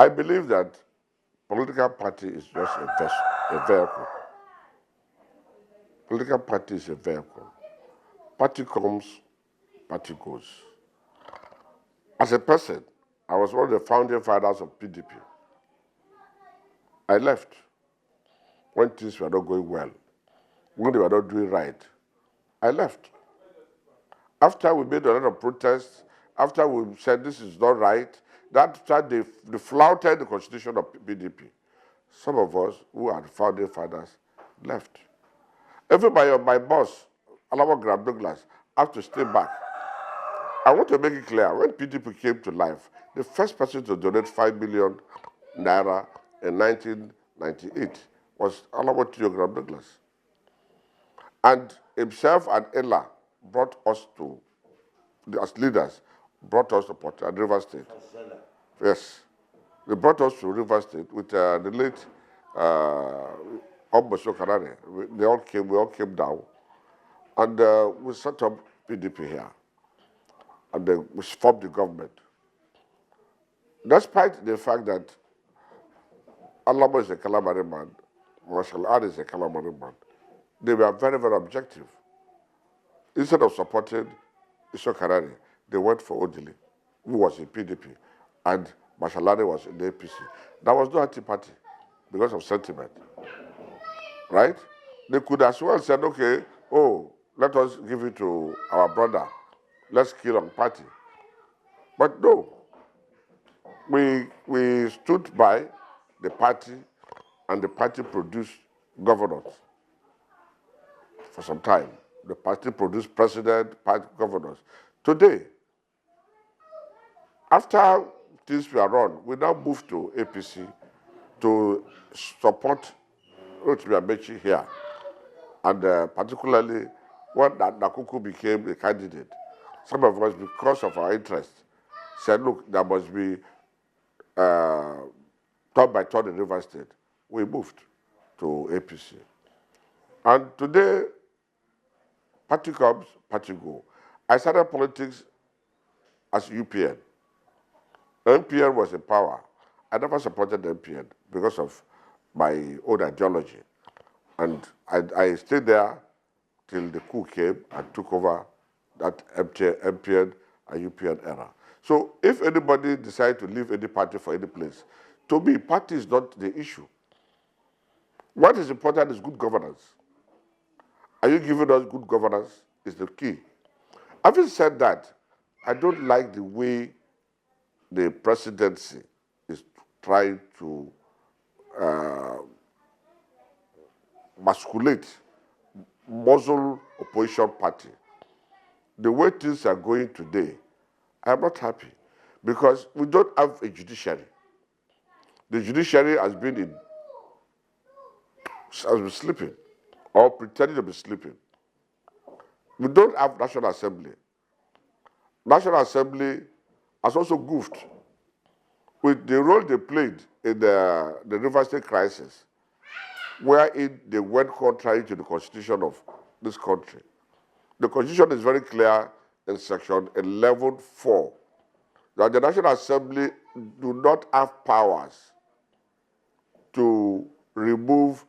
I believe that political party is just a vehicle. Political party is a vehicle. Party comes, party goes. As a person, I was one of the founding fathers of PDP. I left when things were not going well, when they were not doing right. I left. After we made a lot of protests, after we said this is not right, that time they flouted the constitution of PDP. Some of us who are founding fathers left. Even my boss, Alama Graham Douglas, have to stay back. I want to make it clear, when PDP came to life, the first person to donate 5 million naira in 1998 was Alama Douglas. And himself and Ella brought us to, as leaders, brought us to Port and River State. Yes. They brought us to River State with the late Ombosho Karare. We all came down, and we set up PDP here. And then we formed the government. Despite the fact that Alamo is a calamari man, Marshal Ad is a calamari man, they were very, very objective. Instead of supporting Isho Karare, they went for Odili, who was in PDP, and Marshal Ad was in the APC. There was no anti-party because of sentiment, right? They could as well said, okay, oh, let us give it to our brother. Let's kill on party. But no, we stood by the party, and the party produced governors for some time. The party produced president, party governors. Today, after things were run, we now move to APC to support Rotimi Amechi here. And particularly when Nakuku became a candidate, some of us, because of our interest, said, look, there must be turn by turn in River State. We moved to APC. And today, party comes, party go. I started politics as UPN. MPN was in power. I never supported MPN because of my own ideology. And I stayed there till the coup came and took over that MPN and UPN era. So if anybody decides to leave any party for any place, to me, party is not the issue. What is important is good governance. Are you giving us good governance is the key. Having said that, I don't like the way the presidency is trying to masculate muzzle opposition party. The way things are going today, I'm not happy because we don't have a judiciary. The judiciary has been sleeping or pretending to be sleeping. We don't have National Assembly. National Assembly has also goofed with the role they played in the River State crisis, wherein they went contrary to the constitution of this country. The constitution is very clear in section 11(4) that the National Assembly do not have powers to remove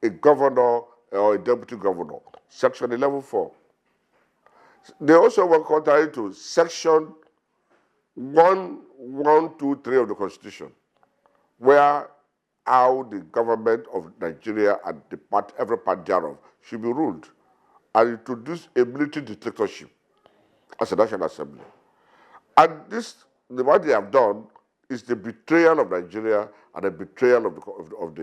a governor or a deputy governor. Section 11(4). They also went contrary to section 1, 2, 3 of the Constitution, where how the government of Nigeria and every part thereof should be ruled, and introduce a military dictatorship as a National Assembly. And what they have done is the betrayal of Nigeria and the betrayal of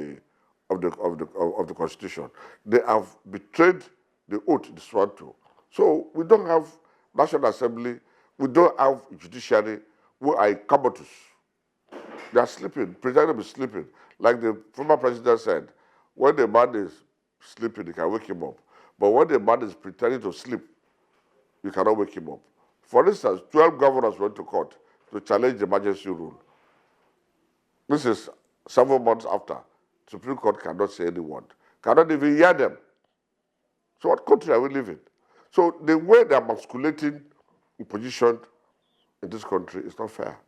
the Constitution. They have betrayed the oath they sworn to. So we don't have National Assembly, we don't have judiciary, we are comatose. They are sleeping, pretending to be sleeping. Like the former president said, when the man is sleeping, you can wake him up. But when the man is pretending to sleep, you cannot wake him up. For instance, 12 governors went to court to challenge the emergency rule. This is 7 months after. Supreme Court cannot say any word, cannot even hear them. So what country are we living? So the way they are masculating opposition in this country is not fair.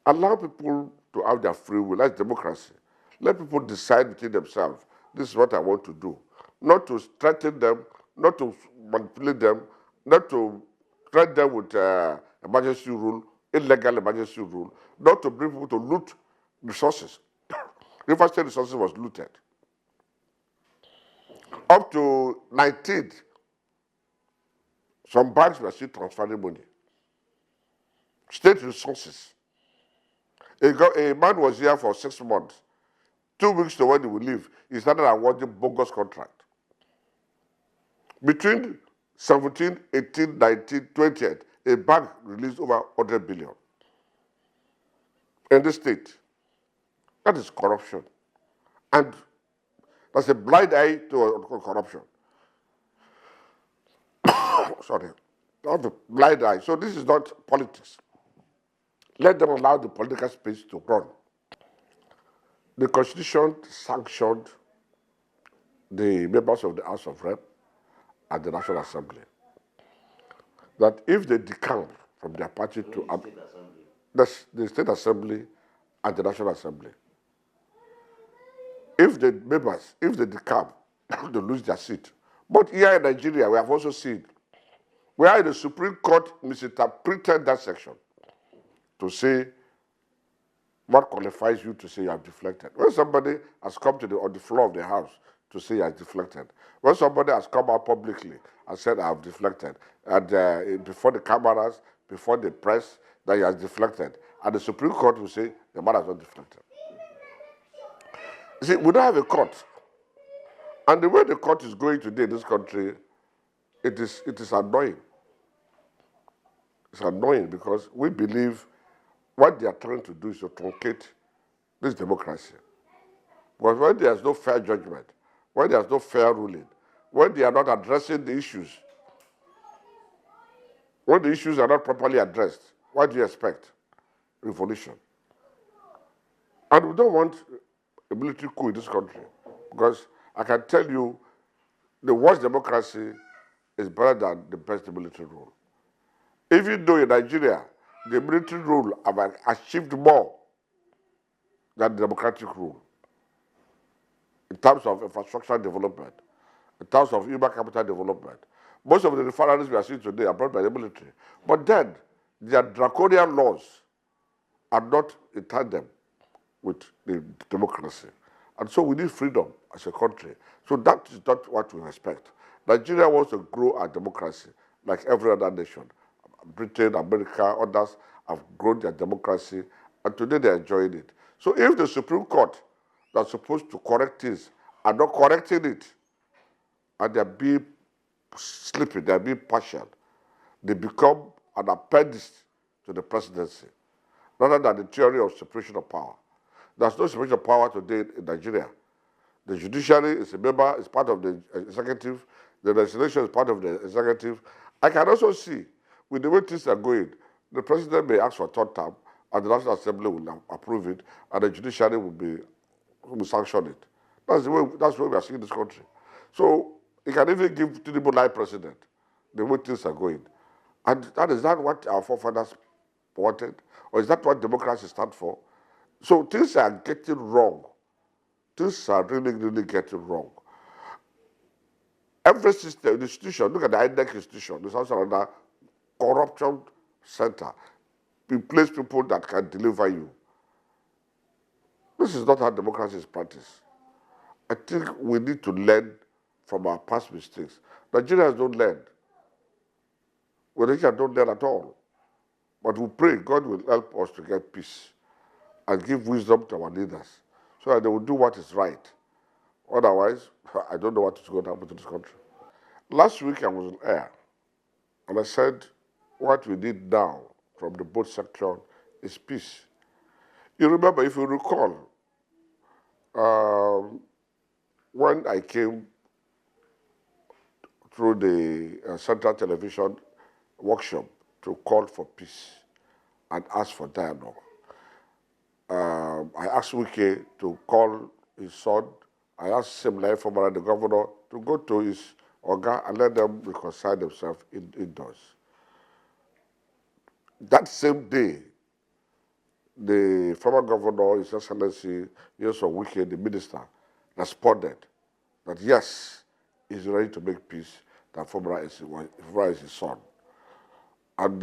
Allow people to have their free will. That's democracy. Let people decide between themselves. This is what I want to do. Not to threaten them, not to manipulate them, not to threaten them with emergency rule, illegal emergency rule, not to bring people to loot resources. River State resources was looted. Up to 19, some banks were still transferring money. State resources. A man was here for 6 months. 2 weeks to when he would leave, he started awarding bogus contract. Between 17, 18, 19, 20, a bank released over 100 billion in the state. That is corruption. And that's a blind eye to corruption. Sorry. That's a blind eye. So this is not politics. Let them allow the political space to run. The Constitution sanctioned the members of the House of Rep and the National Assembly that if they decamp from their party to the State Assembly and the National Assembly, if the members, if they decamp, they lose their seat. But here in Nigeria, we have also seen where the Supreme Court misinterpreted that section to say what qualifies you to say you have deflected. When somebody has come to on the floor of the House to say you have deflected, when somebody has come out publicly and said I have deflected, and before the cameras, before the press, that he has deflected, and the Supreme Court will say the man has not deflected. You see, we don't have a court. And the way the court is going today in this country, it is annoying. It's annoying because we believe what they are trying to do is to truncate this democracy. Because when there's no fair judgment, when there's no fair ruling, when they are not addressing the issues, when the issues are not properly addressed, what do you expect? Revolution. And we don't want a military coup in this country because I can tell you the worst democracy is better than the best military rule. Even though in Nigeria, the military rule have achieved more than the democratic rule in terms of infrastructure development, in terms of human capital development. Most of the refineries we are seeing today are brought by the military. But then, their draconian laws are not in tandem with the democracy. And so we need freedom as a country. So that is not what we expect. Nigeria wants to grow our democracy like every other nation. Britain, America, others have grown their democracy, and today they are enjoying it. So if the Supreme Court that's supposed to correct this are not correcting it, and they're being sleeping, they're being partial, they become an appendix to the presidency, rather than the theory of separation of power. There's no separation of power today in Nigeria. The judiciary is a member, is part of the executive, the legislation is part of the executive. I can also see, with the way things are going, the president may ask for a third term, and the National Assembly will approve it, and the judiciary will sanction it. That's the way we are seeing this country. So he can even give Tinubu life president, the way things are going. And is that what our forefathers wanted? Or is that what democracy stands for? So things are getting wrong. Things are really, really getting wrong. Every system, institution, look at the INEC institution, there's also another corruption center. Replace people that can deliver you. This is not how democracy is practiced. I think we need to learn from our past mistakes. Nigerians don't learn. We don't learn at all. But we pray God will help us to get peace and give wisdom to our leaders so that they will do what is right. Otherwise, I don't know what is going to happen to this country. Last week I was on air, and I said what we need now from the both section is peace. You remember, if you recall, when I came through the Central Television workshop to call for peace and ask for dialogue, I asked Wike to call his son. I asked Fubara, the governor, to go to his Oga and let them reconcile themselves indoors. That same day, the former governor, His Excellency, Wike, the minister, responded that yes, he's ready to make peace, that Fubara is his son. And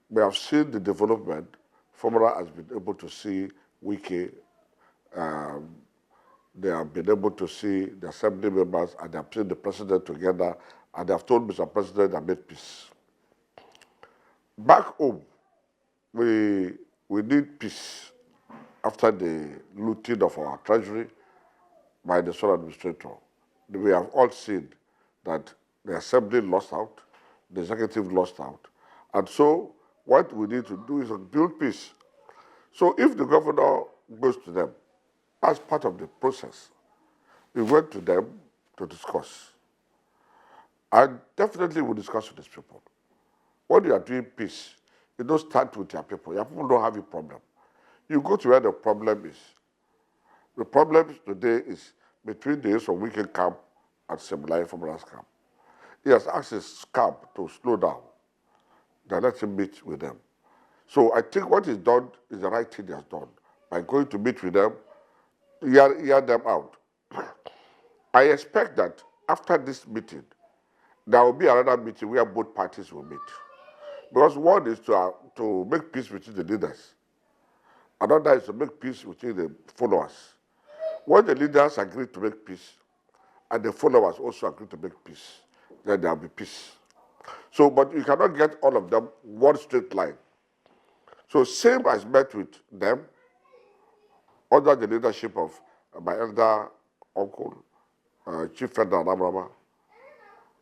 we have seen the development. Fubara has been able to see Wike. They have been able to see the assembly members, and they have seen the president together, and they have told Mr. President I made peace. Back home, we need peace after the looting of our treasury by the sole administrator. We have all seen that the assembly lost out, the executive lost out. And so what we need to do is to build peace. So if the governor goes to them, as part of the process, we went to them to discuss. And definitely we discuss with these people. When you are doing peace, you don't start with your people. Your people don't have a problem. You go to where the problem is. The problem today is between the use of Wike camp and Semilai Fubara's camp. He has asked his camp to slow down. They let him meet with them. So I think what is done is the right thing he has done. By going to meet with them, hear them out. I expect that after this meeting, there will be another meeting where both parties will meet. Because one is to make peace between the leaders. Another is to make peace between the followers. When the leaders agree to make peace, and the followers also agree to make peace, then there will be peace. So, but you cannot get all of them one straight line. So, same as met with them, under the leadership of my elder uncle, Chief Federal Anabs,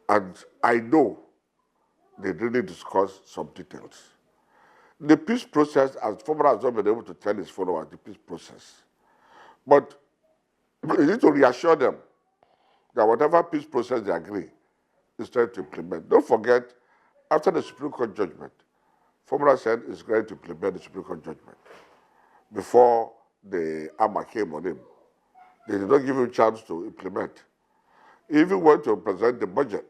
and I know they really discussed some details. The peace process, as Fubara has not been able to tell his followers, the peace process. But you need to reassure them that whatever peace process they agree is trying to implement. Don't forget, after the Supreme Court judgment, Fubara said he's going to implement the Supreme Court judgment. Before the armor came on him, they did not give him a chance to implement. He even went to present the budget,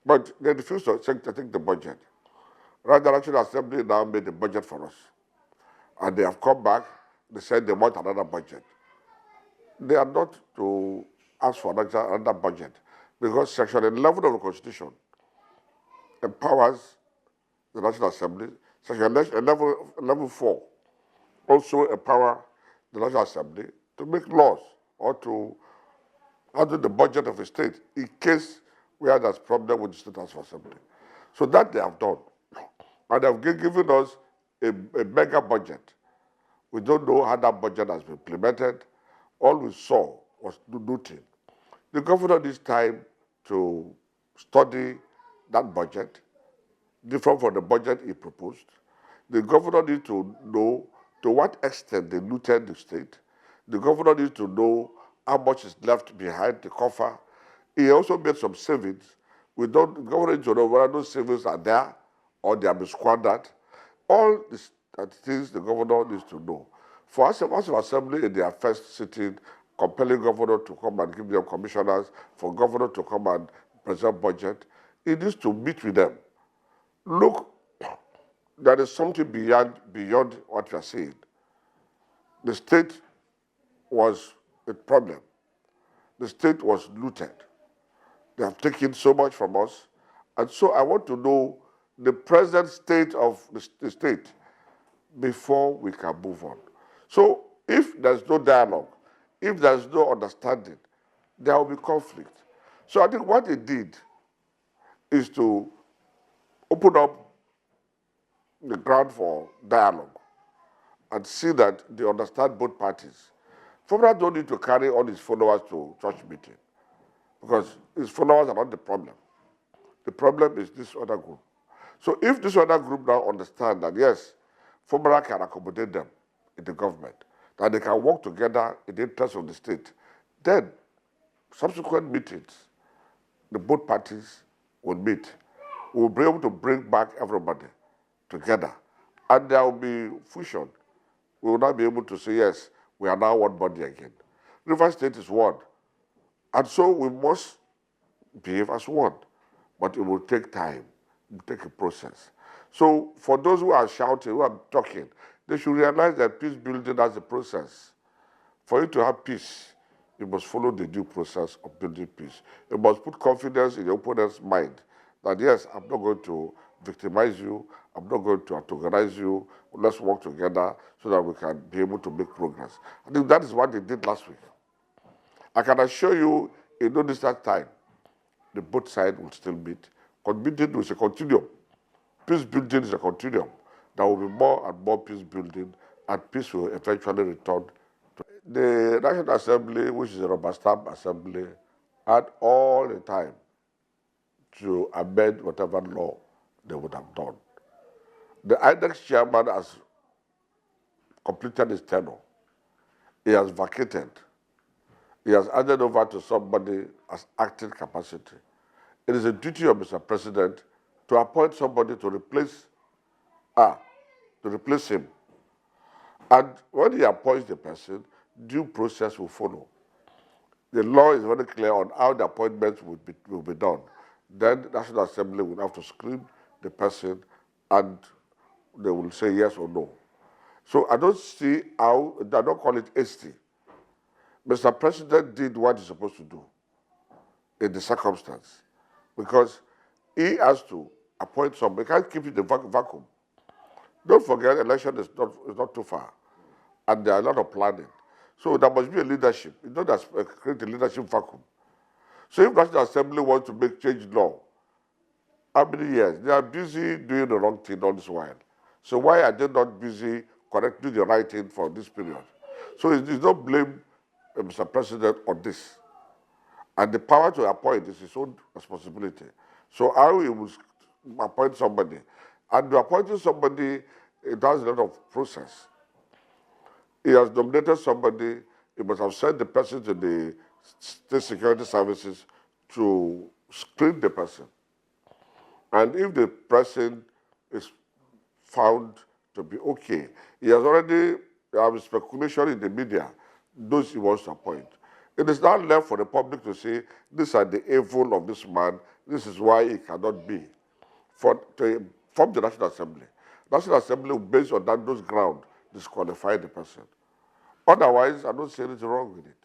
but they refused to take the budget. Right, the National Assembly now made the budget for us. And they have come back, they said they want another budget. They are not to ask for another budget because Section 11 of the Constitution empowers the National Assembly. Section 11.4 also empower the National Assembly to make laws or to handle the budget of a state in case where there's problem with the State House of Assembly. So that they have done. And they have given us a mega budget. We don't know how that budget has been implemented. All we saw was looting. The governor needs time to study that budget, different from the budget he proposed. The governor needs to know to what extent they looted the state. The governor needs to know how much is left behind the coffer. He also made some savings. The governor needs to know whether those savings are there or they have been squandered. All these things the governor needs to know. For us, as an assembly in their first sitting, compelling governor to come and give them commissioners, for governor to come and present budget, he needs to meet with them. Look, there is something beyond what we are saying. The state was a problem. The state was looted. They have taken so much from us. And so I want to know the present state of the state before we can move on. So if there's no dialogue, if there's no understanding, there will be conflict. So I think what it did is to open up the ground for dialogue and see that they understand both parties. Fubara don't need to carry all his followers to church meeting because his followers are not the problem. The problem is this other group. So if this other group now understand that, yes, Fubara can accommodate them in the government, that they can work together in the interest of the state, then subsequent meetings, the both parties will meet. We will be able to bring back everybody together. And there will be fusion. We will not be able to say, yes, we are now one body again. River State is one. And so we must behave as one. But it will take time. It will take a process. So for those who are shouting, who are talking, they should realize that peace building has a process. For you to have peace, you must follow the due process of building peace. You must put confidence in your opponent's mind that, yes, I'm not going to victimize you, I'm not going to antagonize you, let's work together so that we can be able to make progress. I think that is what they did last week. I can assure you, in no distant time, the both sides will still meet. Meeting is a continuum. Peace building is a continuum. There will be more and more peace building, and peace will eventually return. The National Assembly, which is a rubber stamp assembly, had all the time to amend whatever law they would have done. The INEC chairman has completed his tenure. He has vacated. He has handed over to somebody as acting capacity. It is a duty of Mr. President to appoint somebody to replace him. And when he appoints the person, due process will follow. The law is very clear on how the appointments will be done. Then the National Assembly will have to screen the person and they will say yes or no. So I don't see how, I don't call it hasty. Mr. President did what he's supposed to do in the circumstance because he has to appoint somebody. He can't keep it in the vacuum. Don't forget, election is not too far, and there are a lot of planning. So there must be a leadership. You don't create a leadership vacuum. So if National Assembly wants to change law, how many years? They are busy doing the wrong thing all this while. So why are they not busy correcting the right thing for this period? So it's not blame Mr. President on this. And the power to appoint is his own responsibility. So how he will appoint somebody. And appointing somebody, it has a lot of process. He has nominated somebody, he must have sent the person to the state security services to screen the person. And if the person is found to be okay, he has already have speculation in the media, those he wants to appoint. It is now left for the public to say, these are the evil of this man, this is why he cannot be. To form the National Assembly. National Assembly, based on those grounds, disqualify the person. Otherwise, I don't see anything wrong with it.